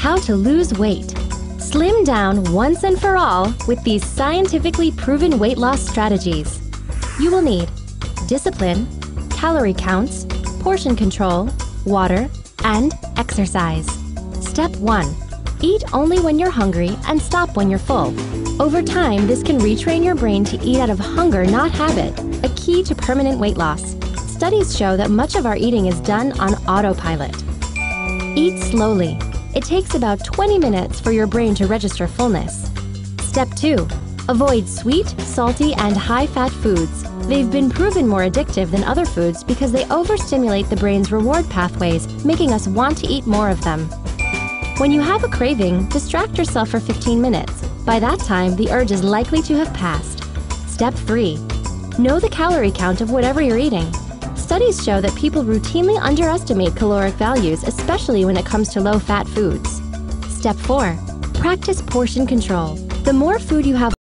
how to lose weight. Slim down once and for all with these scientifically proven weight loss strategies. You will need discipline, calorie counts, portion control, water, and exercise. Step 1. Eat only when you're hungry and stop when you're full. Over time, this can retrain your brain to eat out of hunger, not habit, a key to permanent weight loss. Studies show that much of our eating is done on autopilot. Eat slowly. It takes about 20 minutes for your brain to register fullness. Step 2. Avoid sweet, salty, and high-fat foods. They've been proven more addictive than other foods because they overstimulate the brain's reward pathways, making us want to eat more of them. When you have a craving, distract yourself for 15 minutes. By that time, the urge is likely to have passed. Step 3. Know the calorie count of whatever you're eating. Studies show that people routinely underestimate caloric values, especially when it comes to low-fat foods. Step 4. Practice portion control. The more food you have